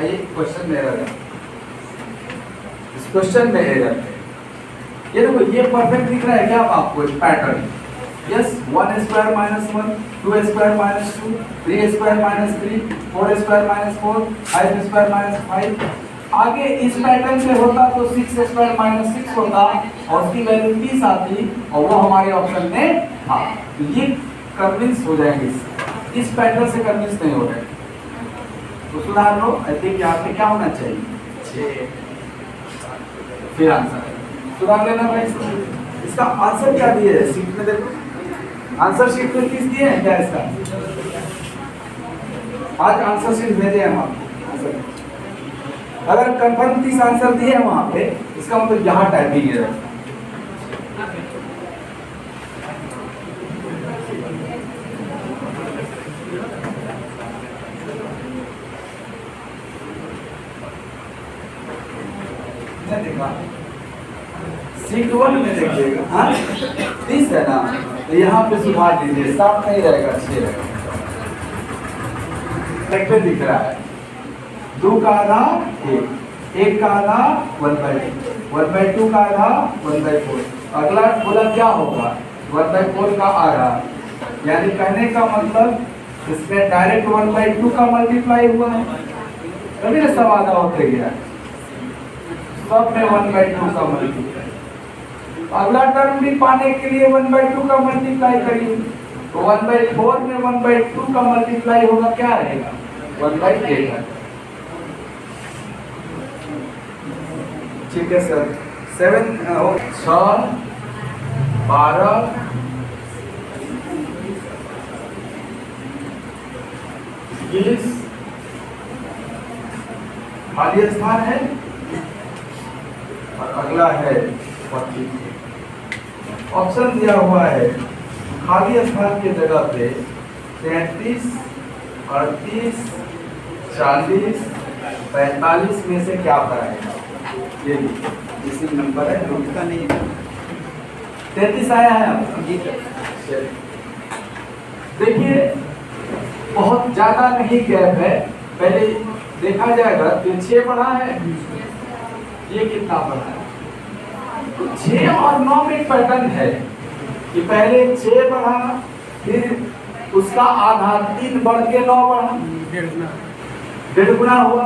ये क्वेश्चन में एरर है, इस क्वेश्चन में एरर है। ये देखो, ये परफेक्ट दिख रहा है क्या आपको? एक pattern, yes, 1 square minus 1, 2 square minus 2, 3 square minus 3, 4 square minus 4, 5 square minus 5। आगे इस पैटर्न से होता तो 6 स्क्वायर माइनस 6 होता और उसकी वैल्यू 30 आती और वो हमारे ऑप्शन में था। तो ये कन्विंस हो जाएंगे, इस पैटर्न से कन्विंस नहीं हो रहे तो सुधार लो। आई थिंक यहाँ पे क्या होना चाहिए? 6। फिर आंसर सुधार लेना भाई। इसका आंसर क्या दिए है शीट में? देखो, आंसर शीट में 30 दिए हैं क्या इसका? आज आंसर शीट भेजे हैं हम आपको। अगर कंफर्म 30 आंसर दिए हैं वहां पे, इसका मतलब यहाँ टाइपिंग है। सीट 1 में देखिएगा, हाँ 30 है ना, तो यहाँ पे सुधार दीजिए, 7 नहीं रहेगा, 6 रहेगा। दिख रहा है 2 का आधा 1 का आधा 1/2, 1/2 का आधा 1/4। अगला बोला क्या होगा? 1/4 का आधा, यानी कहने का मतलब इसमें डायरेक्ट 1/2 का मल्टीप्लाई हुआ है, तभी ना सब आधा होते गया, सब में 1/2 का मल्टीप्लाई। अगला टर्म भी पाने के लिए 1/2 का मल्टीप्लाई करिए, तो 1/4 में 1/2 का मल्टीप्लाई होगा, क्या रहेगा? 1/8। ठीक है सर। 7 6 12 20 खाली स्थान है और अगला है 25। ऑप्शन दिया हुआ है खाली स्थान की जगह पे 33, 38, 40, 45 में से क्या आएगा? ये इसी नंबर है, उसका नहीं 33 आया है आपका। देखिए बहुत ज्यादा नहीं गैप है, पहले देखा जाएगा तो 6 बढ़ा है, ये कितना बढ़ा है? 6 और 9 में पैटर्न है कि पहले 6 बढ़ा, फिर उसका आधा 3 बढ़ के 9 बढ़ा, 1.5 गुना हुआ।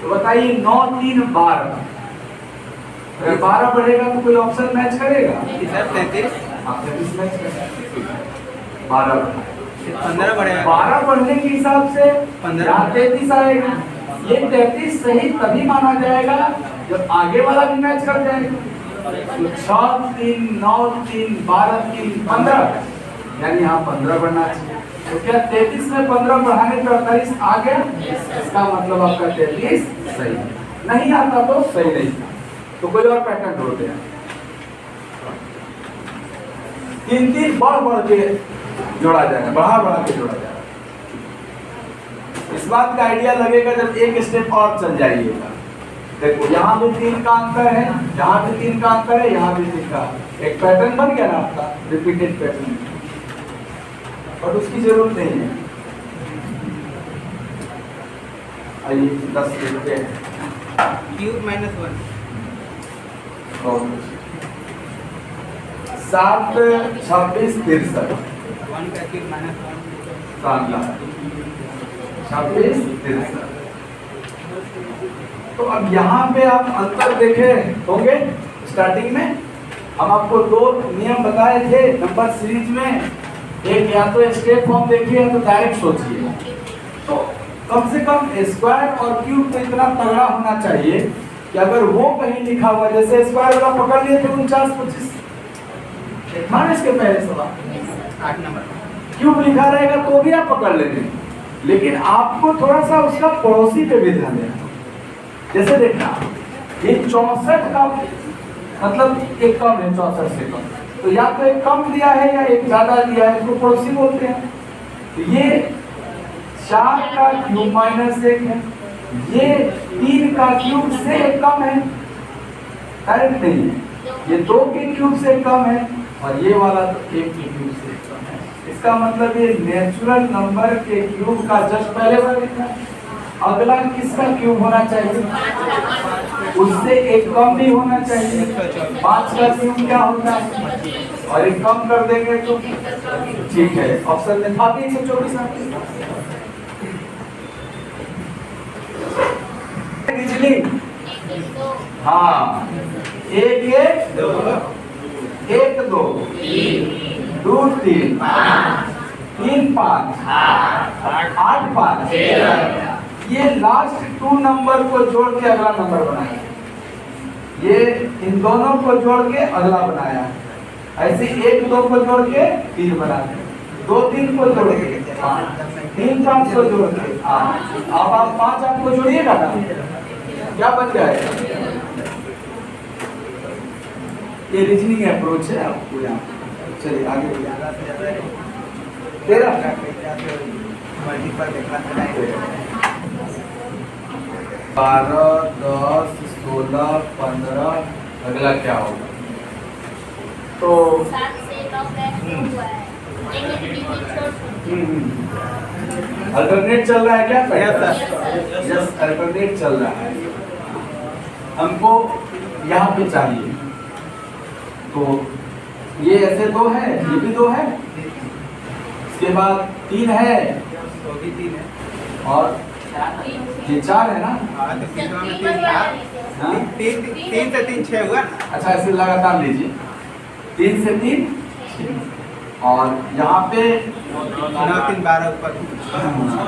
तो बताइए 9 3 12, अगर 12 बढ़ेगा तो कोई ऑप्शन मैच करेगा? 33 मैच करेगा। 12 बढ़ा, 15 बढ़ेगा, 12 बढ़ने के हिसाब से 15 33 आएगा। ये 33 सही तभी माना जाएगा जब आगे वाला भी मैच कर जाएगा। तो 6 3 9 3 12 3 15, यानी यहाँ 15 बढ़ना चाहिए। तो क्या 33 में 15 बढ़ाने पर 48 आ गया? इसका मतलब आपका 33 सही है। नहीं आता तो सही नहीं था, तो कोई और पैटर्न ढूंढते हैं। 3 बढ़ के जोड़ा जाएगा, बढ़ा के जोड़ा जाएगा। इस बात का आइडिया लगेगा जब एक स्टेप और चल जाइएगा। देखो यहाँ भी 3 का अंतर है, यहाँ भी 3 का अंतर है, यहाँ भी 3 का। एक पैटर्न बन गया ना आपका, रिपीटेड पैटर्न, और उसकी जरूरत नहीं है। आइए 10 लिखते हैं। क्यूब माइनस 1, 7 26 63, 1 का क्यूब माइनस 1, 26 63। तो अब यहाँ पे आप अंतर देखे होंगे। स्टार्टिंग में हम आपको 2 नियम बताए थे नंबर सीरीज में, एक या तो स्टेप फॉर्म देखिए या तो डायरेक्ट सोचिए। तो कम से कम स्क्वायर और क्यूब तो इतना तगड़ा होना चाहिए कि अगर वो कहीं लिखा हुआ, जैसे स्क्वायर वाला पकड़ लिए थे 49 25 माइनस के पहले सवाल 8 नंबर, क्यूब लिखा रहेगा तो भी आप पकड़ लेंगे, लेकिन आपको थोड़ा सा उसका पड़ोसी पे भी ध्यान देना। जैसे देखना, ये 64 का मतलब एक कम है, 64 से कम, तो या तो एक कम दिया है या एक ज्यादा दिया है, इसको पड़ोसी बोलते हैं। तो ये 4 का क्यूब माइनस 1 है, ये 3 का क्यूब से कम है, डायरेक्ट नहीं है, ये 2 के क्यूब से कम है, और ये वाला तो 1 के क्यूब से कम है। इसका मतलब ये नेचुरल नंबर के क्यूब का जस्ट पहले वाला लिखा है। अगला किसका क्यूब होना चाहिए? उससे एक कम भी होना चाहिए। 5 का क्यूब क्या होता है? और एक कम कर देंगे तो ठीक है, ऑप्शन में था भी 124 आपके। रीजनिंग, हाँ, 1 1 2 1 2 2 3 3 5 8 5 ये लास्ट 2 नंबर को जोड़ के अगला नंबर बनाया। ये इन दोनों को जोड़ के अगला बनाया। ऐसे 1 2 को जोड़ के 3 बनाते, 2 3 को जोड़ के 3 5 को जोड़ के। अब आप 5 आपको जोड़िएगा ना, क्या बन जाएगा? ये रीजनिंग अप्रोच है आपको यहाँ। चलिए आगे 13 मल्टीपल देखना है। 12 10 16 15 अगला क्या होगा? तो अल्टरनेट चल रहा है क्या? यस, अल्टरनेट चल रहा है। हमको यहाँ पे चाहिए, तो ये ऐसे 2 है, ये भी 2 है, इसके बाद 3 है तो भी 3 है और ये 4 है ना? हाँ तो तीसरा में 3 हाँ? 3 से 3 6 हुआ ना। अच्छा, ऐसे लगातार लीजिए, 3 से 3 और यहाँ पे 9 3 12 ऊपर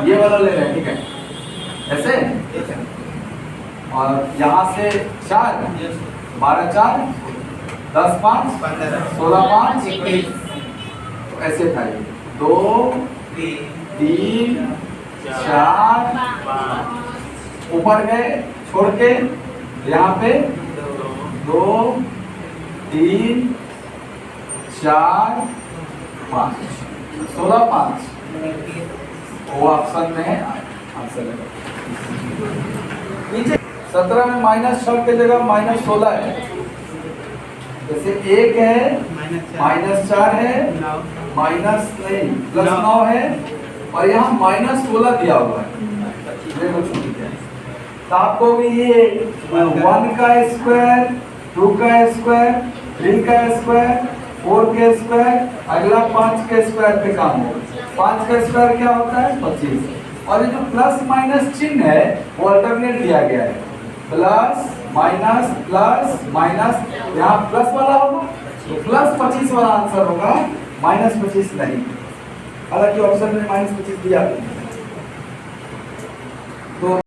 ये वाला ले रहे हैं, ठीक है, ऐसे। और यहाँ से 4 12 4 10 5 15 16 5 21, तो ऐसे था ये 2 3 4 ऊपर गए छोड़ के, यहाँ पे 2 3 4 5 16 5 वो ऑप्शन में है, आंसर है। नीचे 17 में -6 की जगह -16 है। जैसे 1 है -4 है माइनस नहीं प्लस 9 है और यहाँ -16 दिया हुआ है। देखो छूट गया। तो आपको भी ये 1 का स्क्वायर 2 का स्क्वायर 3 का स्क्वायर 4 के स्क्वायर, अगला 5 के स्क्वायर पे काम होगा। 5 का स्क्वायर क्या होता है? 25। और ये जो प्लस माइनस चिन्ह है वो अल्टरनेट दिया गया है, प्लस माइनस, यहाँ प्लस वाला होगा तो प्लस 25 वाला आंसर होगा, -25 नहीं। हालांकि ऑप्शन में -25 दिया है। तो